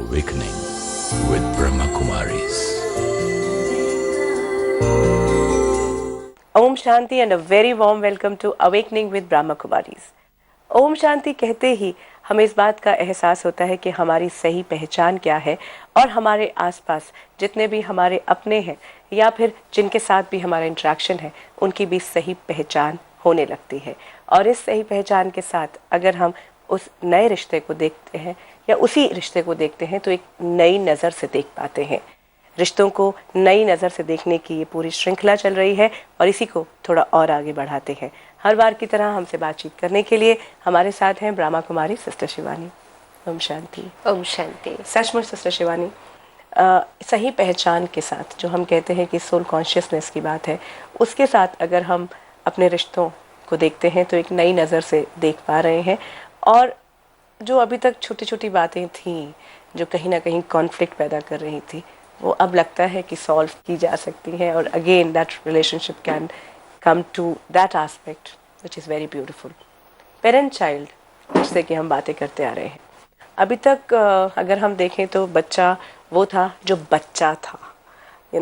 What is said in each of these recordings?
Awakening with Brahma Kumaris. ओम शांति and a very warm welcome to awakening with Brahma Kumaris. ओम शांति कहते ही हमें इस बात का एहसास होता है कि हमारी सही पहचान क्या है और हमारे आसपास जितने भी हमारे अपने हैं या फिर जिनके साथ भी हमारा इंटरेक्शन है उनकी भी सही पहचान होने लगती है। और इस सही पहचान के साथ अगर हम उस नए रिश्ते को देखते हैं या उसी रिश्ते को देखते हैं तो एक नई नज़र से देख पाते हैं। रिश्तों को नई नज़र से देखने की ये पूरी श्रृंखला चल रही है और इसी को थोड़ा और आगे बढ़ाते हैं। हर बार की तरह हमसे बातचीत करने के लिए हमारे साथ हैं ब्रह्मा कुमारी सिस्टर शिवानी। ओम शांति। ओम शांति। सचमुच सिस्टर शिवानी, सही पहचान के साथ जो हम कहते हैं कि सोल कॉन्शियसनेस की बात है, उसके साथ अगर हम अपने रिश्तों को देखते हैं तो एक नई नज़र से देख पा रहे हैं। और जो अभी तक छोटी छोटी बातें थीं जो कहीं ना कहीं कॉन्फ्लिक्ट पैदा कर रही थी, वो अब लगता है कि सॉल्व की जा सकती हैं और again that relationship can come to that aspect which is very beautiful. Parent child जिससे कि हम बातें करते आ रहे हैं, अभी तक अगर हम देखें तो बच्चा वो था जो बच्चा था।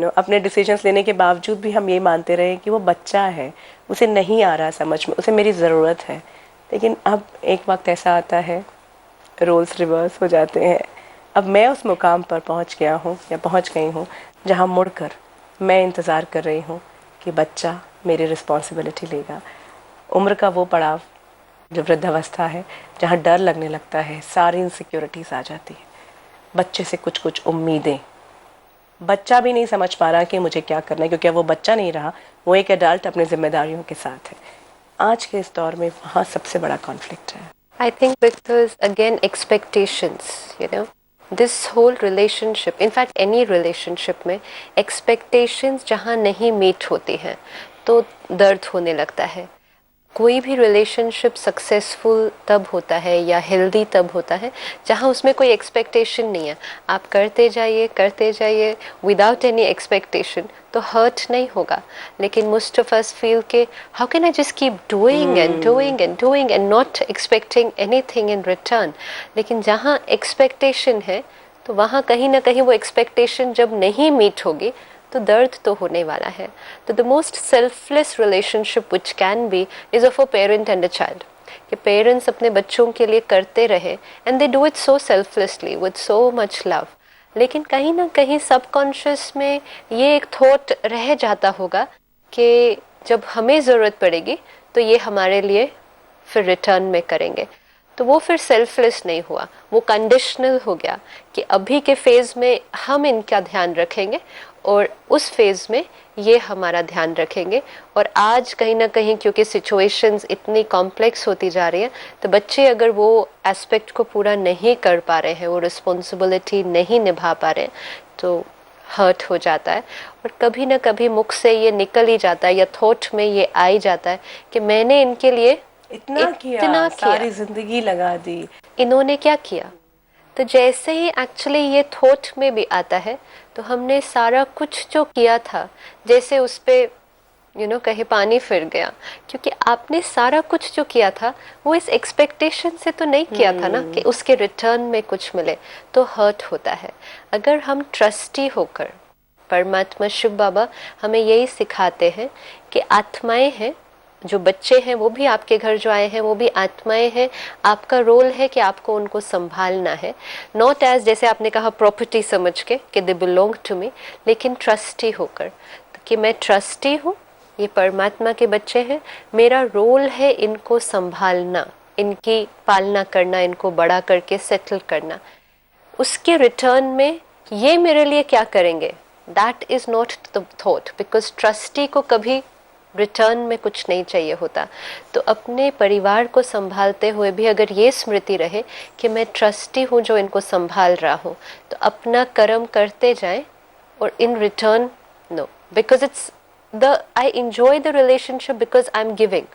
अपने डिसीजंस लेने के बावजूद भी हम ये मानते रहे कि वो बच्चा है, उसे नहीं आ रहा समझ में, उसे मेरी ज़रूरत है। लेकिन अब एक वक्त ऐसा आता है, रोल्स रिवर्स हो जाते हैं। अब मैं उस मुकाम पर पहुंच गया हूं या पहुंच गई हूं जहां मुड़कर मैं इंतज़ार कर रही हूं कि बच्चा मेरी रिस्पॉन्सिबिलिटी लेगा। उम्र का वो पड़ाव जो वृद्धावस्था है, जहां डर लगने लगता है, सारी इनसिक्योरिटीज़ आ जाती है, बच्चे से कुछ कुछ उम्मीदें। बच्चा भी नहीं समझ पा रहा कि मुझे क्या करना है, क्योंकि वो बच्चा नहीं रहा, वो एक एडल्ट अपनी जिम्मेदारियों के साथ है। आज के इस दौर में वहाँ सबसे बड़ा कॉन्फ्लिक्ट है। I think because again expectations, this whole relationship, in fact any relationship में expectations जहाँ नहीं meet होती हैं तो दर्द होने लगता है। कोई भी रिलेशनशिप सक्सेसफुल तब होता है या हेल्दी तब होता है जहाँ उसमें कोई एक्सपेक्टेशन नहीं है। आप करते जाइए विदाउट एनी एक्सपेक्टेशन तो हर्ट नहीं होगा। लेकिन मोस्ट ऑफ अस फील के how can I just keep doing and doing and doing and not expecting anything in return. लेकिन जहाँ एक्सपेक्टेशन है तो वहाँ कहीं ना कहीं वो एक्सपेक्टेशन जब नहीं मीट होगी तो दर्द तो होने वाला है। तो the most selfless relationship which can be is of a parent and a child. कि पेरेंट्स अपने बच्चों के लिए करते रहे and they do it so selflessly with so much love. लेकिन कहीं ना कहीं सबकॉन्शियस में ये एक थॉट रह जाता होगा कि जब हमें ज़रूरत पड़ेगी तो ये हमारे लिए फिर रिटर्न में करेंगे। तो वो फिर सेल्फलेस नहीं हुआ, वो कंडीशनल हो गया कि अभी के फेज़ में हम इनका ध्यान रखेंगे और उस फेज़ में ये हमारा ध्यान रखेंगे। और आज कहीं ना कहीं क्योंकि सिचुएशंस इतनी कॉम्प्लेक्स होती जा रही है तो बच्चे अगर वो एस्पेक्ट को पूरा नहीं कर पा रहे हैं, वो रिस्पॉन्सिबिलिटी नहीं निभा पा रहे हैं तो हर्ट हो जाता है। और कभी ना कभी मुख से ये निकल ही जाता है या थॉट में ये आ ही जाता है कि मैंने इनके लिए इतना किया, सारी जिंदगी लगा दी, इन्होंने क्या किया। तो जैसे ही एक्चुअली ये थॉट में भी आता है तो हमने सारा कुछ जो किया था जैसे उस पे कहीं पानी फिर गया, क्योंकि आपने सारा कुछ जो किया था वो इस एक्सपेक्टेशन से तो नहीं किया था ना कि उसके रिटर्न में कुछ मिले। तो हर्ट होता है। अगर हम ट्रस्टी होकर, परमात्मा शिव बाबा हमें यही सिखाते हैं कि आत्माएं हैं, जो बच्चे हैं वो भी आपके घर जो आए हैं वो भी आत्माएं हैं। आपका रोल है कि आपको उनको संभालना है, नॉट एज जैसे आपने कहा प्रॉपर्टी समझ के कि दे बिलोंग टू मी, लेकिन ट्रस्टी होकर कि मैं ट्रस्टी हूँ, ये परमात्मा के बच्चे हैं, मेरा रोल है इनको संभालना, इनकी पालना करना, इनको बड़ा करके सेटल करना। उसके रिटर्न में ये मेरे लिए क्या करेंगे, that is not the thought, because trustee को कभी रिटर्न में कुछ नहीं चाहिए होता। तो अपने परिवार को संभालते हुए भी अगर ये स्मृति रहे कि मैं ट्रस्टी हूँ जो इनको संभाल रहा हूँ, तो अपना कर्म करते जाएं और in return no, because it's I enjoy the relationship because I'm giving.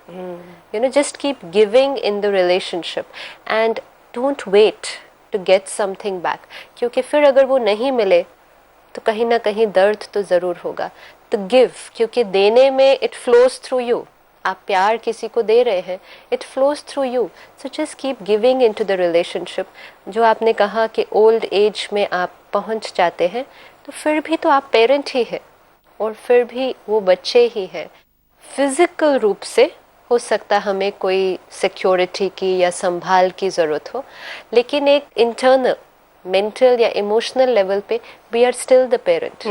Just keep giving in the relationship and don't wait to get something back. क्योंकि फिर अगर वो नहीं मिले तो कहीं ना कहीं दर्द तो ज़रूर होगा। तो गिव, क्योंकि देने में it flows through you. आप प्यार किसी को दे रहे हैं, it flows through you, so just keep giving into the relationship. जो आपने कहा कि ओल्ड एज में आप पहुंच जाते हैं, तो फिर भी तो आप पेरेंट ही है और फिर भी वो बच्चे ही हैं। फिजिकल रूप से हो सकता हमें कोई सिक्योरिटी की या संभाल की ज़रूरत हो, लेकिन एक इंटरनल मेंटल या इमोशनल लेवल पे we are still the parent.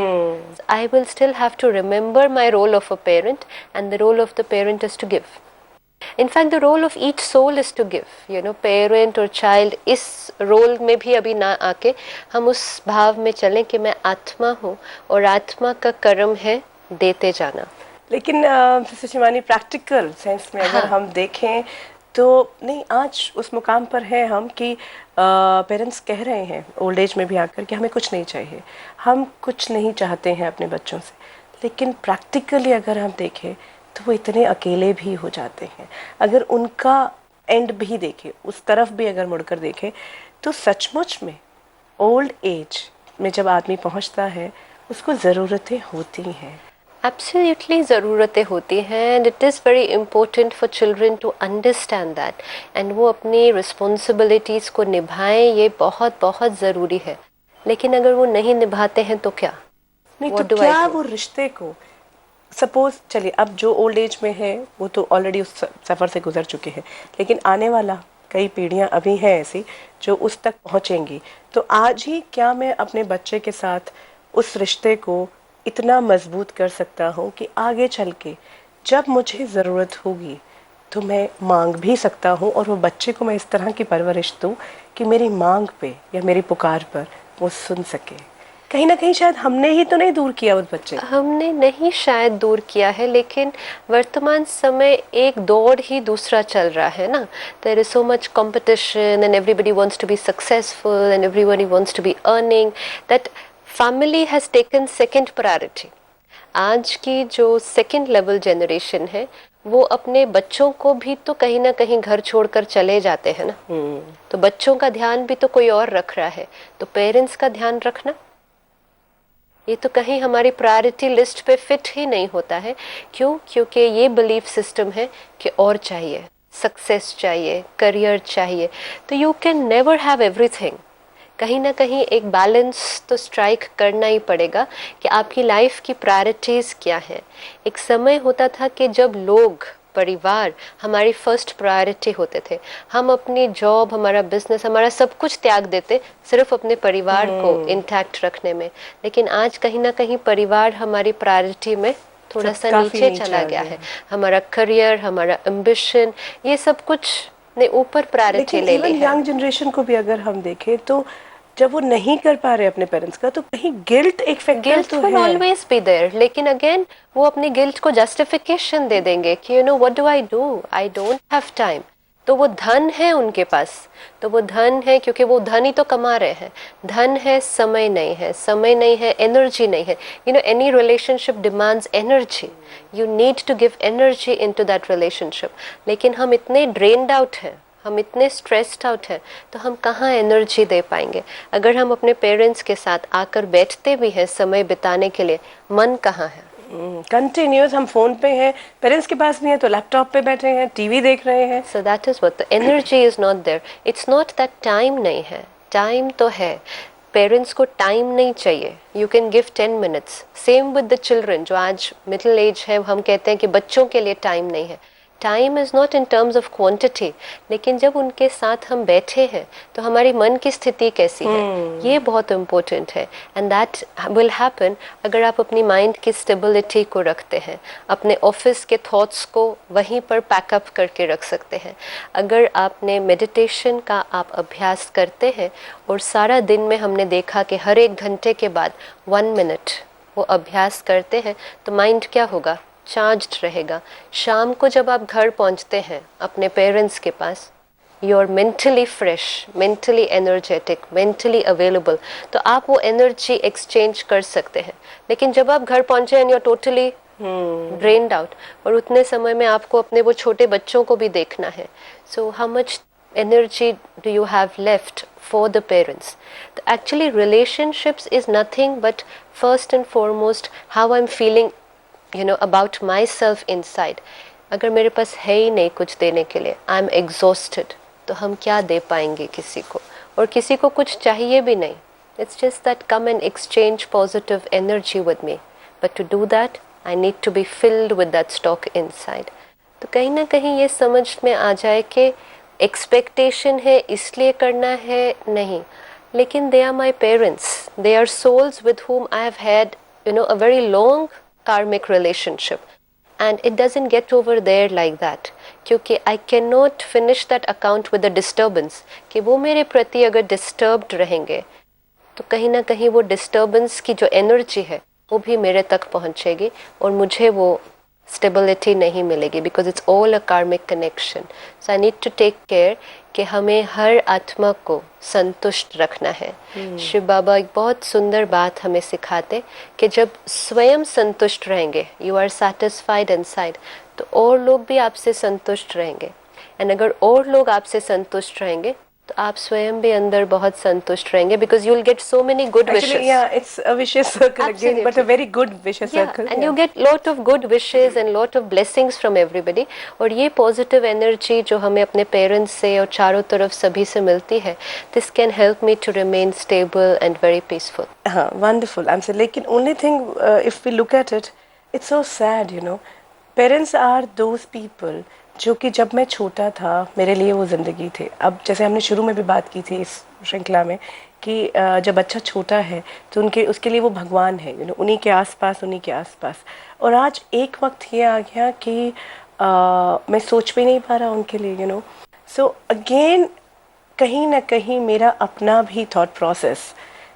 I will still have to remember my role of a parent, and the role of the parent is to give. In fact, the role of each soul is to give. You know, parent और child, इस role में भी अभी ना आके हम उस भाव में चलें कि मैं आत्मा हूँ और आत्मा का कर्म है देते जाना। लेकिन शिवानी, प्रैक्टिकल सेंस में अगर हम देखें तो नहीं, आज उस मुकाम पर है हम कि पेरेंट्स कह रहे हैं ओल्ड एज में भी आकर कि हमें कुछ नहीं चाहिए, हम कुछ नहीं चाहते हैं अपने बच्चों से। लेकिन प्रैक्टिकली अगर हम देखें तो वो इतने अकेले भी हो जाते हैं। अगर उनका एंड भी देखें, उस तरफ भी अगर मुड़कर देखें, तो सचमुच में ओल्ड एज में जब आदमी पहुंचता है उसको ज़रूरतें होती हैं। एब्सोल्युटली ज़रूरतें होती हैं, and it is very important for children to understand that, and वो अपनी रिस्पॉन्सिबिलिटीज़ को निभाएं, ये बहुत बहुत ज़रूरी है। लेकिन अगर वो नहीं निभाते हैं तो क्या? नहीं तो क्या वो रिश्ते को, सपोज चलिए अब जो ओल्ड एज में है वो तो ऑलरेडी उस सफ़र से गुजर चुके हैं, लेकिन आने वाला कई पीढ़ियां अभी हैं ऐसी जो उस तक पहुंचेंगी। तो आज ही क्या मैं अपने बच्चे के साथ उस रिश्ते को इतना मजबूत कर सकता हूँ कि आगे चल के जब मुझे ज़रूरत होगी तो मैं मांग भी सकता हूँ, और वो बच्चे को मैं इस तरह की परवरिश दूँ कि मेरी मांग पे या मेरी पुकार पर वो सुन सके। कहीं ना कहीं शायद हमने ही तो नहीं दूर किया उस बच्चे, हमने नहीं शायद दूर किया है, लेकिन वर्तमान समय एक दौड़ ही दूसरा चल रहा है ना। There is so much competition and everybody wants to be successful and everybody wants to be earning, that family has taken second priority. आज की जो सेकंड लेवल जनरेशन है वो अपने बच्चों को भी तो कहीं ना कहीं घर छोड़कर चले जाते हैं ना। तो बच्चों का ध्यान भी तो कोई और रख रहा है, तो पेरेंट्स का ध्यान रखना ये तो कहीं हमारी प्रायोरिटी लिस्ट पे फिट ही नहीं होता है। क्यों? क्योंकि ये बिलीफ सिस्टम है कि और चाहिए, सक्सेस चाहिए, करियर चाहिए, तो you can never have everything. कहीं ना कहीं एक बैलेंस तो स्ट्राइक करना ही पड़ेगा कि आपकी लाइफ की प्रायोरिटीज़ क्या है। एक समय होता था कि जब लोग, परिवार हमारी फर्स्ट प्रायोरिटी होते थे, हम अपनी जॉब, हमारा बिजनेस, हमारा सब कुछ त्याग देते सिर्फ अपने परिवार को इंटैक्ट रखने में। लेकिन आज कहीं ना कहीं परिवार हमारी प्रायोरिटी में थोड़ा सा नीचे चला गया है। हमारा करियर, हमारा एम्बिशन, ये सब कुछ ने ऊपर प्रायोरिटी ले ली है। यंग जनरेशन को भी अगर हम देखें तो जब वो नहीं कर पा रहे अपने पेरेंट्स का, तो कहीं गिल्ट एक फैक्टर तो है। ऑलवेज बी देयर, लेकिन अगेन वो अपनी गिल्ट को जस्टिफिकेशन दे देंगे कि you know what do, I don't have time. तो वो धन है उनके पास, तो वो धन है क्योंकि वो धन ही तो कमा रहे हैं। धन है, समय नहीं है, समय नहीं है, एनर्जी नहीं है। You know, any relationship demands energy, you need to give energy into that relationship. लेकिन हम इतने ड्रेन्ड आउट हैं, हम इतने स्ट्रेस्ड आउट हैं, तो हम कहाँ एनर्जी दे पाएंगे? अगर हम अपने पेरेंट्स के साथ आकर बैठते भी हैं समय बिताने के लिए, मन कहाँ है? कंटिन्यूस हम फोन पे हैं, पेरेंट्स के पास नहीं है तो लैपटॉप पे बैठे हैं, टीवी देख रहे हैं। So that is what, the energy is not there. It's not that time नहीं है, टाइम तो है। पेरेंट्स को टाइम नहीं चाहिए, you can give 10 minutes. Same with the children, जो आज मिडिल एज है, हम कहते हैं कि बच्चों के लिए टाइम नहीं है। Time is not in terms of quantity, लेकिन जब उनके साथ हम बैठे हैं तो हमारी मन की स्थिति कैसी है, ये बहुत इम्पोर्टेंट है। एंड दैट विल हैपन अगर आप अपनी माइंड की स्टेबिलिटी को रखते हैं, अपने ऑफिस के थॉट्स को वहीं पर पैकअप करके रख सकते हैं। अगर आपने मेडिटेशन का आप अभ्यास करते हैं और सारा दिन में हमने देखा कि हर 1 घंटे के बाद 1 मिनट वो अभ्यास करते हैं, तो माइंड क्या होगा? चार्ज्ड रहेगा। शाम को जब आप घर पहुंचते हैं अपने पेरेंट्स के पास, you are mentally fresh, mentally energetic, mentally available, तो आप वो एनर्जी एक्सचेंज कर सकते हैं। लेकिन जब आप घर पहुंचे and you are totally drained out, और उतने समय में आपको अपने वो छोटे बच्चों को भी देखना है, so how much energy do you have left for the parents? Actually, relationships is nothing but first and foremost how I'm feeling, you know, about myself inside. अगर मेरे पास है ही नहीं कुछ देने के लिए, आई एम एग्जॉस्टेड, तो हम क्या दे पाएंगे किसी को? और किसी को कुछ चाहिए भी नहीं. It's just that come and exchange positive energy with me. But to do that, I need to be filled with that stock inside. तो कहीं ना कहीं ये समझ में आ जाए कि एक्सपेक्टेशन है इसलिए करना है नहीं, लेकिन they are my parents. They are souls with whom I have had, a very long karmic relationship. And it doesn't get over there like that. क्योंकि I cannot finish that account with a disturbance. कि वो मेरे प्रति अगर disturbed रहेंगे, तो कहीं ना कहीं वो डिस्टर्बेंस की जो एनर्जी है वो भी मेरे तक पहुंचेगी और मुझे वो स्टेबिलिटी नहीं मिलेगी, because it's all a karmic connection. So I need to take care कि हमें हर आत्मा को संतुष्ट रखना है. शिव बाबा एक बहुत सुंदर बात हमें सिखाते कि जब स्वयं संतुष्ट रहेंगे, यू आर सैटिस्फाइड इनसाइड, तो और लोग भी आपसे संतुष्ट रहेंगे. एंड अगर और लोग आपसे संतुष्ट रहेंगे तो आप स्वयं भी अंदर बहुत संतुष्ट रहेंगे, because you will get so many good wishes. Yeah, it's a vicious circle again, but a very good vicious circle. And you get lot of good wishes and lot of blessings from everybody. और ये positive energy जो हमें अपने parents से और चारों तरफ सभी से मिलती है, this can help me to remain stable and very peaceful. हाँ, wonderful. I'm saying, लेकिन only thing, if we look at it, it's so sad, Parents are those people जो कि जब मैं छोटा था मेरे लिए वो ज़िंदगी थे. अब जैसे हमने शुरू में भी बात की थी इस श्रृंखला में कि जब बच्चा छोटा है तो उसके लिए वो भगवान है, उन्हीं के आसपास. और आज एक वक्त ये आ गया कि मैं सोच भी नहीं पा रहा उनके लिए, सो अगेन कहीं ना कहीं मेरा अपना भी थॉट प्रोसेस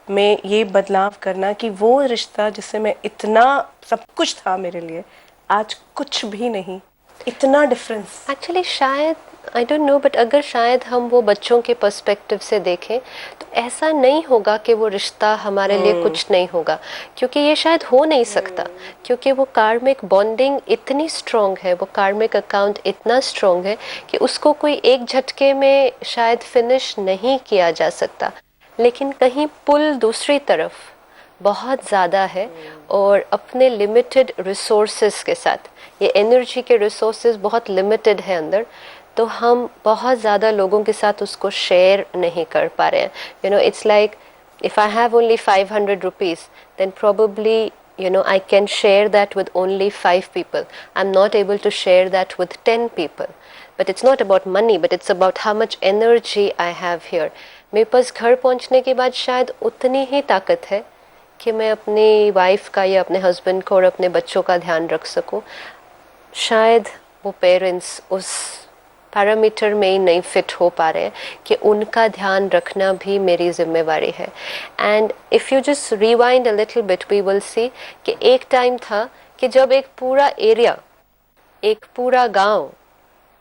में ये बदलाव करना कि वो रिश्ता जिससे मैं इतना सब कुछ था मेरे लिए, आज कुछ भी नहीं, इतना डिफरेंस. एक्चुअली शायद आई डोंट नो, बट अगर शायद हम वो बच्चों के पर्सपेक्टिव से देखें तो ऐसा नहीं होगा कि वो रिश्ता हमारे लिए कुछ नहीं होगा, क्योंकि ये शायद हो नहीं सकता. क्योंकि वो कार्मिक बॉन्डिंग इतनी स्ट्रॉन्ग है, वो कार्मिक अकाउंट इतना स्ट्रॉन्ग है कि उसको कोई एक झटके में शायद फिनिश नहीं किया जा सकता. लेकिन कहीं पुल दूसरी तरफ बहुत ज़्यादा है, और अपने लिमिटेड रिसोर्सेज के साथ, ये एनर्जी के रिसोर्सेज बहुत लिमिटेड है अंदर, तो हम बहुत ज़्यादा लोगों के साथ उसको शेयर नहीं कर पा रहे हैं. It's like if I have only 500 rupees, then probably I can share that with only 5 people. I'm not able to share that with 10 people. But it's not about money, but it's about how much energy I have here. मेरे पास घर पहुंचने के बाद शायद उतनी ही ताकत है कि मैं अपनी वाइफ का या अपने हस्बैंड को और अपने बच्चों का ध्यान रख सकूं. शायद वो पेरेंट्स उस पैरामीटर में ही नहीं फिट हो पा रहे हैं कि उनका ध्यान रखना भी मेरी जिम्मेवारी है. And if you just rewind a little bit, we will see कि एक टाइम था कि जब एक पूरा एरिया, एक पूरा गांव,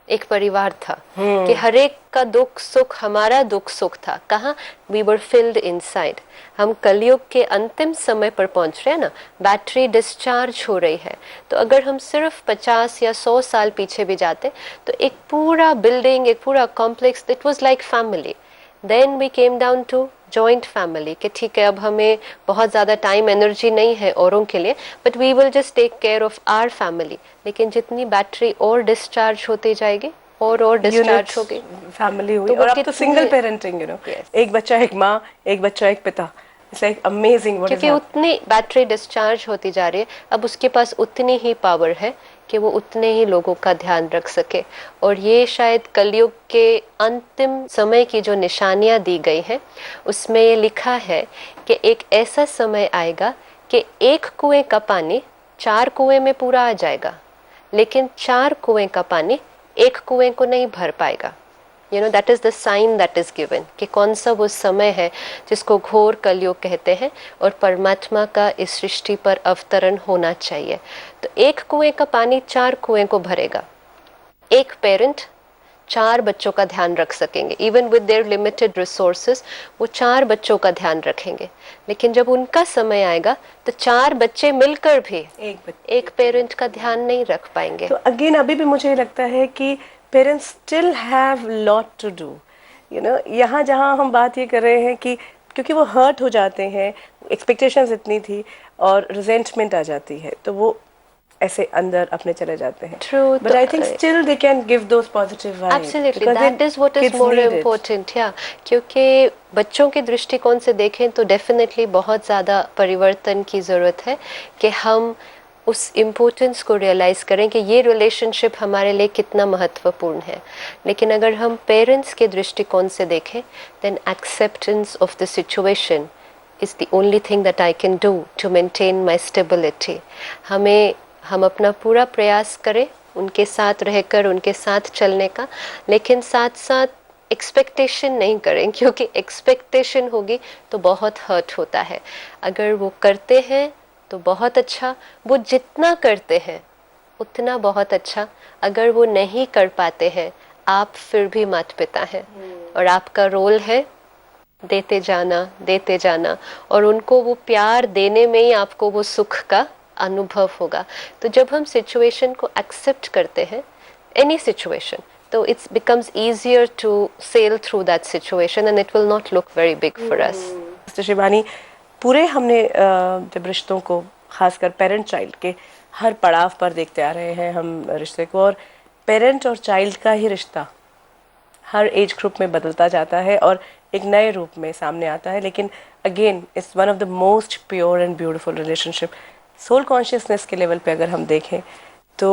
एक परिवार था कि हर एक का दुख सुख हमारा दुख सुख था. कहाँ? We were filled inside. हम कलयुग के अंतिम समय पर पहुंच रहे हैं ना, बैटरी डिस्चार्ज हो रही है. तो अगर हम सिर्फ 50 या 100 साल पीछे भी जाते तो एक पूरा बिल्डिंग, एक पूरा complex, it was like family. Then we came down to joint family कि ठीक है, अब हमें बहुत ज़्यादा टाइम एनर्जी नहीं है औरों के लिए, but we will just take care of our family. लेकिन जितनी बैटरी और डिस्चार्ज होती जाएगी और डिस्चार्ज होगी, फैमिली हुई. और अब तो सिंगल पेरेंटिंग, एक बच्चा एक माँ, एक बच्चा एक पिता. It's like amazing. क्योंकि उतनी बैटरी डिस्चार्ज होती जा रही है, अब उसके पास उतनी ही पावर है कि वो उतने ही लोगों का ध्यान रख सके. और ये शायद कलयुग के अंतिम समय की जो निशानियां दी गई हैं उसमें ये लिखा है कि एक ऐसा समय आएगा कि एक कुएं का पानी 4 कुएं में पूरा आ जाएगा, लेकिन 4 कुएं का पानी एक कुएं को नहीं भर पाएगा. that is the sign that is given कि कौन सा वो समय है जिसको घोर कलयुग कहते हैं और परमात्मा का इस सृष्टि पर अवतरण होना चाहिए. तो एक कुएं का पानी 4 कुएं को भरेगा. एक पेरेंट 4 बच्चों का ध्यान रख सकेंगे, even with their limited resources वो 4 बच्चों का ध्यान रखेंगे. लेकिन जब उनका समय आएगा तो 4 बच्चे मिलकर भी एक पेरेंट का ध्यान नहीं रख पाएंगे. तो अगेन अभी भी मुझे लगता है कि parents still have lot to do. यहाँ जहाँ हम बात ये कर रहे हैं कि क्योंकि वो हर्ट हो जाते हैं, एक्सपेक्टेशंस इतनी थी और रिजेंटमेंट आ जाती है, तो वो ऐसे अंदर अपने चले जाते हैं. True, But I think still they can give those positive vibes. Absolutely, because that is what is kids more need it. important. Yeah, क्योंकि बच्चों के दृष्टिकोण से देखें तो डेफिनेटली बहुत ज़्यादा परिवर्तन की ज़रूरत है कि हम उस इम्पोर्टेंस को रियलाइज़ करें कि ये रिलेशनशिप हमारे लिए कितना महत्वपूर्ण है. लेकिन अगर हम पेरेंट्स के दृष्टिकोण से देखें, then acceptance of the situation is the only thing that I can do to maintain my stability. हम अपना पूरा प्रयास करें उनके साथ रहकर उनके साथ चलने का, लेकिन साथ साथ एक्सपेक्टेशन नहीं करें, क्योंकि एक्सपेक्टेशन होगी तो बहुत हर्ट होता है. अगर वो करते हैं तो बहुत अच्छा, वो जितना करते हैं उतना बहुत अच्छा. अगर वो नहीं कर पाते हैं, आप फिर भी माता पिता हैं और आपका रोल है देते जाना और उनको वो प्यार देने में ही आपको वो सुख का अनुभव होगा. तो जब हम सिचुएशन को एक्सेप्ट करते हैं, एनी सिचुएशन, तो it's becomes easier to sail through that situation and it will not look very big for us. Mr Shivani, पूरे हमने जब रिश्तों को खासकर पेरेंट चाइल्ड के हर पड़ाव पर देखते आ रहे हैं हम रिश्ते को, और पेरेंट और चाइल्ड का ही रिश्ता हर एज ग्रुप में बदलता जाता है और एक नए रूप में सामने आता है. लेकिन again it's one of the most pure and beautiful relationship. Soul consciousness के लेवल पे अगर हम देखें तो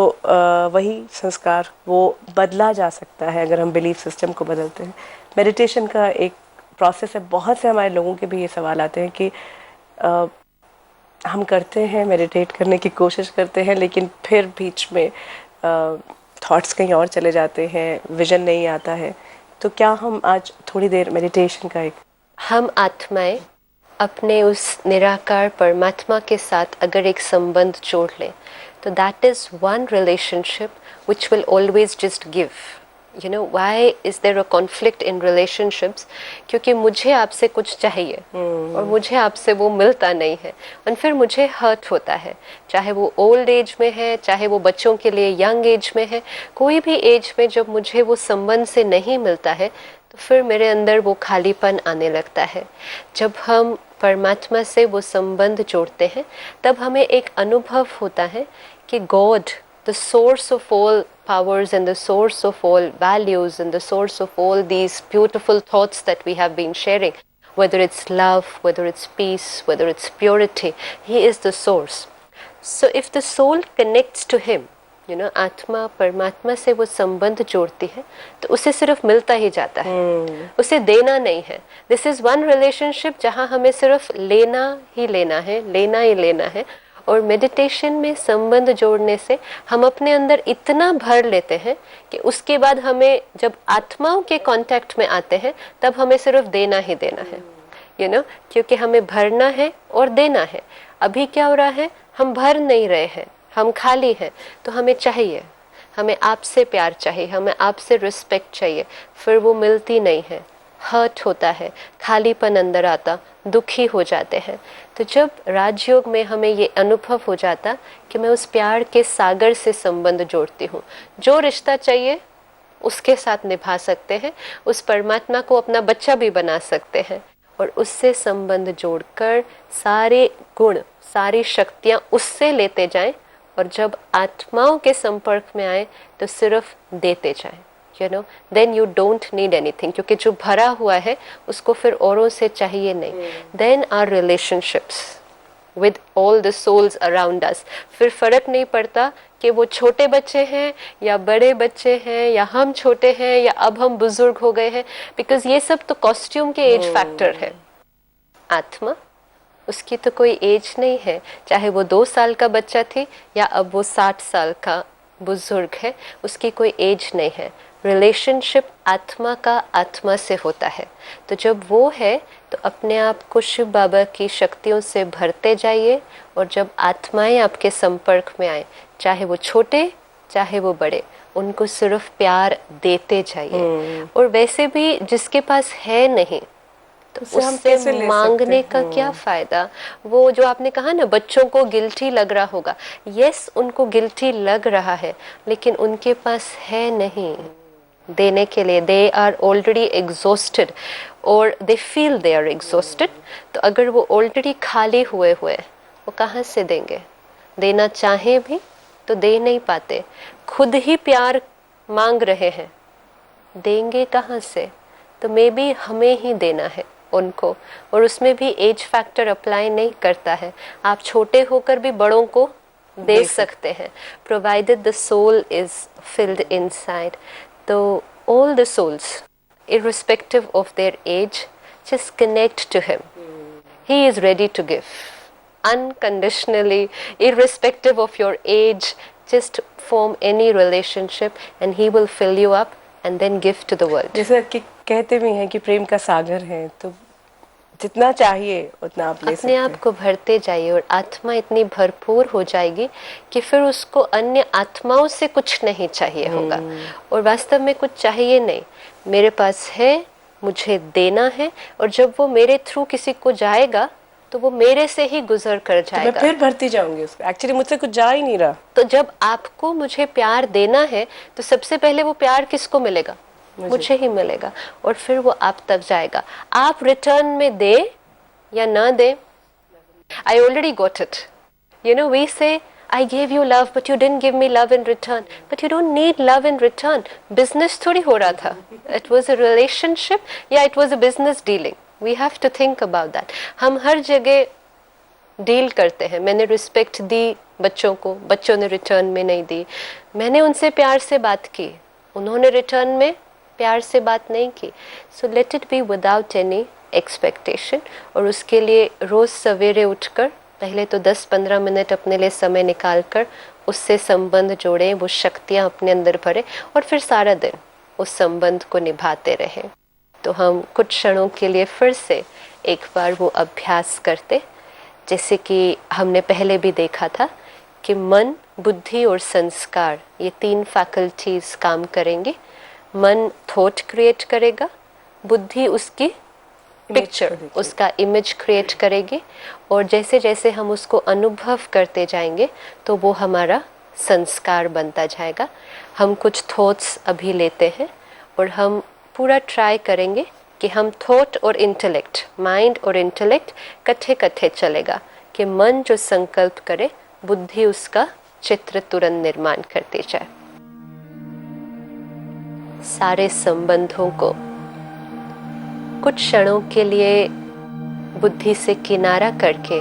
वही संस्कार वो बदला जा सकता है अगर हम बिलीफ सिस्टम को बदलते हैं. मेडिटेशन का एक प्रोसेस है. बहुत से हमारे लोगों के भी ये सवाल आते हैं कि हम करते हैं, मेडिटेट करने की कोशिश करते हैं, लेकिन फिर बीच में थॉट्स कहीं और चले जाते हैं, विजन नहीं आता है. तो क्या हम आज थोड़ी देर मेडिटेशन का हम आत्माएं अपने उस निराकार परमात्मा के साथ अगर एक संबंध जोड़ लें, तो that is one relationship which will always just give. You know, why is there a conflict in relationships? क्योंकि मुझे आपसे कुछ चाहिए और मुझे आपसे वो मिलता नहीं है, और फिर मुझे हर्ट होता है. चाहे वो ओल्ड एज में है, चाहे वो बच्चों के लिए यंग एज में है, कोई भी एज में जब मुझे वो संबंध से नहीं मिलता है तो फिर मेरे अंदर वो खालीपन आने लगता है. जब हम परमात्मा से वो संबंध जोड़ते हैं, तब हमें एक अनुभव होता है कि God, the source of all powers and the source of all values and the source of all these beautiful thoughts that we have been sharing, whether it's love, whether it's peace, whether it's purity, he is the source. So if the soul connects to him, you know, आत्मा परमात्मा से वो संबंध जोड़ती है, तो उसे सिर्फ मिलता ही जाता है, उसे देना नहीं है. दिस इज वन रिलेशनशिप जहाँ हमें सिर्फ लेना ही लेना है. और मेडिटेशन में संबंध जोड़ने से हम अपने अंदर इतना भर लेते हैं कि उसके बाद हमें जब आत्माओं के कांटेक्ट में आते हैं, तब हमें सिर्फ देना ही देना है. यू नो, क्योंकि हमें भरना है और देना है. अभी क्या हो रहा है, हम भर नहीं रहे हैं, हम खाली हैं. तो हमें चाहिए, हमें आपसे प्यार चाहिए, हमें आपसे रिस्पेक्ट चाहिए, फिर वो मिलती नहीं है, हर्ट होता है, खालीपन अंदर आता, दुखी हो जाते हैं. तो जब राजयोग में हमें ये अनुभव हो जाता कि मैं उस प्यार के सागर से संबंध जोड़ती हूँ, जो रिश्ता चाहिए उसके साथ निभा सकते हैं, उस परमात्मा को अपना बच्चा भी बना सकते हैं, और उससे संबंध जोड़कर सारे गुण, सारी शक्तियाँ उससे लेते जाएं, और जब आत्माओं के संपर्क में आए तो सिर्फ देते जाएं. You know, then you don't need anything, क्योंकि जो भरा हुआ है उसको फिर औरों से चाहिए नहीं. Then our relationships with all the souls around us, फिर फर्क नहीं पड़ता कि वो छोटे बच्चे हैं या बड़े बच्चे हैं, या हम छोटे हैं या अब हम बुजुर्ग हो गए हैं, बिकॉज ये सब तो कॉस्ट्यूम के एज फैक्टर है. आत्मा, उसकी तो कोई एज नहीं है, चाहे वो 2 साल का बच्चा थी या अब वो 60 साल का बुजुर्ग है, उसकी कोई एज नहीं है. रिलेशनशिप आत्मा का आत्मा से होता है. तो जब वो है तो अपने आप को शिव बाबा की शक्तियों से भरते जाइए, और जब आत्माएं आपके संपर्क में आए, चाहे वो छोटे चाहे वो बड़े, उनको सिर्फ प्यार देते जाइए. और वैसे भी जिसके पास है नहीं तो उससे मांगने का क्या फायदा. वो जो आपने कहा ना, बच्चों को गिल्टी लग रहा होगा, यस उनको गिल्टी लग रहा है, लेकिन उनके पास है नहीं देने के लिए. दे आर ऑलरेडी एग्जॉस्टेड, और they feel they are exhausted. तो अगर वो ऑलरेडी खाली हुए वो कहाँ से देंगे? देना चाहे भी तो दे नहीं पाते, खुद ही प्यार मांग रहे हैं, देंगे कहाँ से? तो मे बी हमें ही देना है उनको, और उसमें भी एज फैक्टर अप्लाई नहीं करता है, आप छोटे होकर भी बड़ों को दे सकते हैं, provided the soul is filled inside. तो all the souls, irrespective of their age, just connect to him. He is ready to give unconditionally, irrespective of your age. Just form any relationship and he will fill you up and then give to the world. जैसे कि कहते भी हैं कि प्रेम का सागर है, तो जितना चाहिए उतना आप ले सकते अपने हैं। आप को भरते जाइए और आत्मा इतनी भरपूर हो जाएगी कि फिर उसको अन्य आत्माओं से कुछ नहीं चाहिए होगा, और वास्तव में कुछ चाहिए नहीं, मेरे पास है, मुझे देना है, और जब वो मेरे थ्रू किसी को जाएगा तो वो मेरे से ही गुजर कर तो मैं जाएगा। फिर भरती जाऊंगी उसको, एक्चुअली मुझसे कुछ जा ही नहीं रहा। तो जब आपको मुझे प्यार देना है तो सबसे पहले वो प्यार किसको मिलेगा? मुझे ही मिलेगा, और फिर वो आप तक जाएगा। आप रिटर्न में दे या ना दे, I already got it. You know, we say I gave you love but you didn't give me love in return, but you don't need love in return. Business थोड़ी हो रहा था, it was a relationship, yeah, it was a business dealing. We have to think about that. हम हर जगह deal करते हैं। मैंने respect दी बच्चों को, बच्चों ने रिटर्न में नहीं दी। मैंने उनसे प्यार से बात की, उन्होंने रिटर्न में प्यार से बात नहीं की। So let it be without any expectation, और उसके लिए रोज़ सवेरे उठकर पहले तो 10-15 मिनट अपने लिए समय निकाल कर उससे संबंध जोड़ें, वो शक्तियाँ अपने अंदर भरें, और फिर सारा दिन उस संबंध को निभाते रहें। तो हम कुछ क्षणों के लिए फिर से एक बार वो अभ्यास करते, जैसे कि हमने पहले भी देखा था कि मन, बुद्धि और संस्कार, ये 3 फैकल्टीज काम करेंगे। मन थॉट क्रिएट करेगा, बुद्धि उसकी पिक्चर, उसका इमेज क्रिएट करेगी, और जैसे जैसे हम उसको अनुभव करते जाएंगे तो वो हमारा संस्कार बनता जाएगा। हम कुछ थॉट्स अभी लेते हैं और हम पूरा ट्राई करेंगे कि हम थॉट और इंटेलेक्ट, माइंड और इंटेलेक्ट कट्ठे कट्ठे चलेगा, कि मन जो संकल्प करे बुद्धि उसका चित्र तुरंत निर्माण करती जाए। सारे संबंधों को कुछ क्षणों के लिए बुद्धि से किनारा करके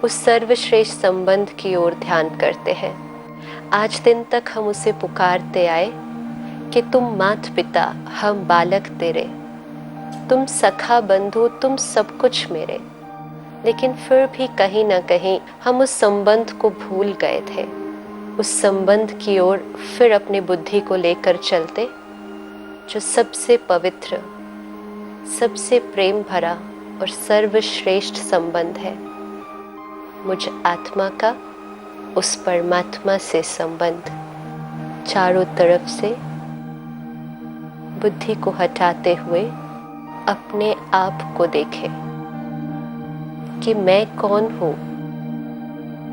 उस सर्वश्रेष्ठ संबंध की ओर ध्यान करते हैं। आज दिन तक हम उसे पुकारते आए कि तुम मात पिता, हम बालक तेरे, तुम सखा बंधु, तुम सब कुछ मेरे। लेकिन फिर भी कहीं ना कहीं हम उस संबंध को भूल गए थे। उस संबंध की ओर फिर अपनी बुद्धि को लेकर चलते, जो सबसे पवित्र, सबसे प्रेम भरा और सर्वश्रेष्ठ संबंध है, मुझ आत्मा का उस परमात्मा से संबंध। चारों तरफ से बुद्धि को हटाते हुए अपने आप को देखें कि मैं कौन हूँ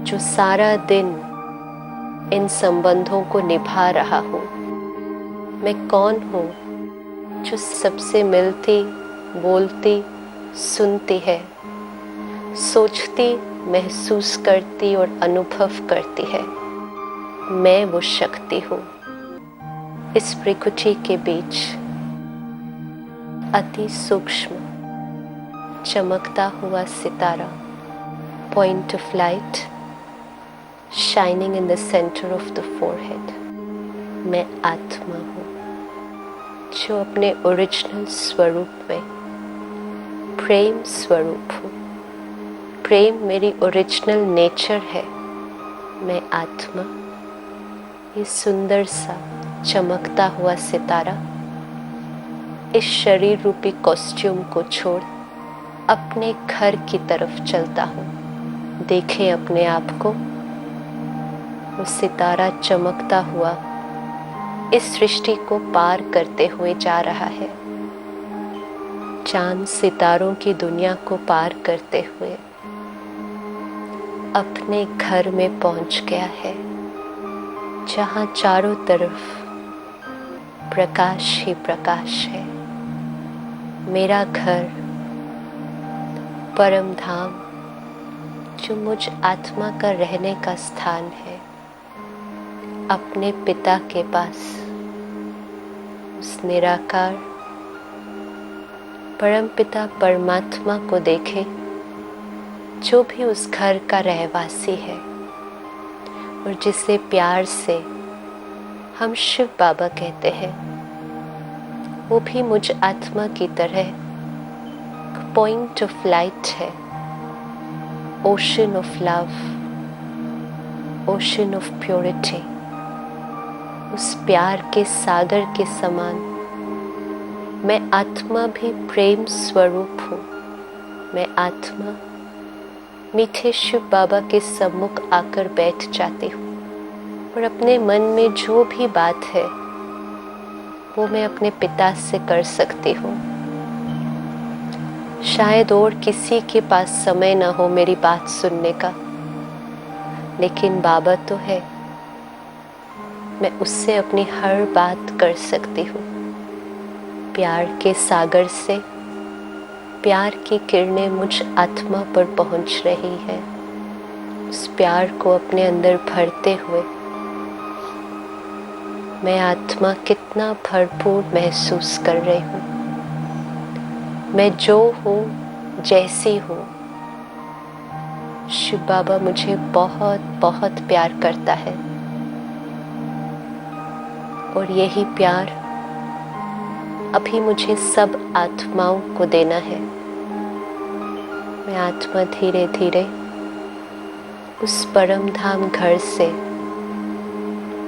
जो सारा दिन इन संबंधों को निभा रहा हूँ। मैं कौन हूँ जो सबसे मिलती, बोलती, सुनती है, सोचती, महसूस करती और अनुभव करती है। मैं वो शक्ति हूँ। इस प्रकृति के बीच अति सूक्ष्म चमकता हुआ सितारा, point of light shining in the centre of the forehead. मैं आत्मा हूँ जो अपने ओरिजिनल स्वरूप में प्रेम स्वरूप हूँ। प्रेम मेरी ओरिजिनल नेचर है। मैं आत्मा, ये सुंदर सा चमकता हुआ सितारा, इस शरीर रूपी कॉस्ट्यूम को छोड़ अपने घर की तरफ चलता हूँ। देखें अपने आप को, वो सितारा चमकता हुआ इस सृष्टि को पार करते हुए जा रहा है। चांद सितारों की दुनिया को पार करते हुए अपने घर में पहुंच गया है, जहां चारों तरफ प्रकाश ही प्रकाश है। मेरा घर, परम धाम, जो मुझ आत्मा का रहने का स्थान है, अपने पिता के पास, उस निराकार परम पिता परमात्मा को देखें जो भी उस घर का रहवासी है और जिसे प्यार से हम शिव बाबा कहते हैं। वो भी मुझ आत्मा की तरह पॉइंट ऑफ लाइट है, ocean of love, ocean of purity, उस प्यार के सागर के समान। मैं आत्मा भी प्रेम स्वरूप हूँ। मैं आत्मा मीठे शिव बाबा के सम्मुख आकर बैठ जाती हूँ और अपने मन में जो भी बात है वो मैं अपने पिता से कर सकती हूँ। शायद और किसी के पास समय ना हो मेरी बात सुनने का, लेकिन बाबा तो है। मैं उससे अपनी हर बात कर सकती हूँ। प्यार के सागर से प्यार की किरणें मुझ आत्मा पर पहुँच रही है। उस प्यार को अपने अंदर भरते हुए मैं आत्मा कितना भरपूर महसूस कर रही हूँ। मैं जो हूँ, जैसी हूँ, शिव बाबा मुझे बहुत बहुत प्यार करता है और यही प्यार अभी मुझे सब आत्माओं को देना है। मैं आत्मा धीरे धीरे उस परम धाम घर से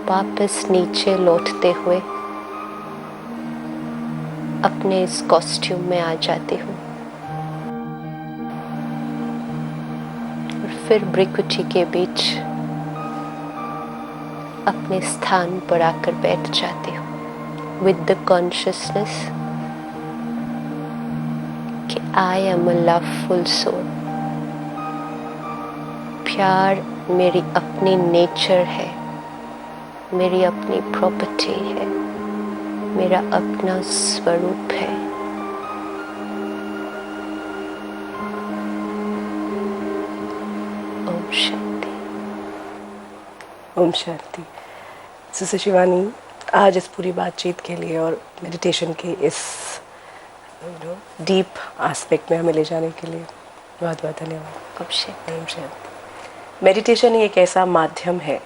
वापस नीचे लौटते हुए अपने इस कॉस्ट्यूम में आ जाती हूँ और फिर भ्रिकुटी के बीच अपने स्थान पर आकर बैठ जाती हूँ with the consciousness कि I am a loveful soul। प्यार मेरी अपनी नेचर है, मेरी अपनी प्रॉपर्टी है, मेरा अपना स्वरूप है। ओम शांति। ओम शांति। सिस्टर शिवानी, आज इस पूरी बातचीत के लिए और मेडिटेशन के इस डीप एस्पेक्ट में हमें ले जाने के लिए बहुत बहुत धन्यवाद। ओम शांति। ओम शांति। मेडिटेशन एक ऐसा माध्यम है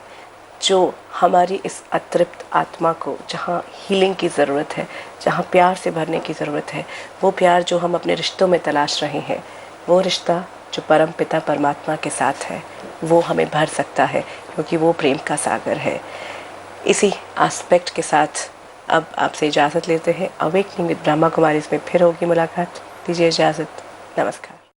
जो हमारी इस अतृप्त आत्मा को, जहाँ हीलिंग की ज़रूरत है, जहाँ प्यार से भरने की ज़रूरत है, वो प्यार जो हम अपने रिश्तों में तलाश रहे हैं, वो रिश्ता जो परम पिता परमात्मा के साथ है, वो हमें भर सकता है, क्योंकि वो प्रेम का सागर है। इसी एस्पेक्ट के साथ अब आपसे इजाज़त लेते हैं। अवेकनिंग विद ब्रह्मा कुमारीज़ में फिर होगी मुलाकात। दीजिए इजाज़त। नमस्कार।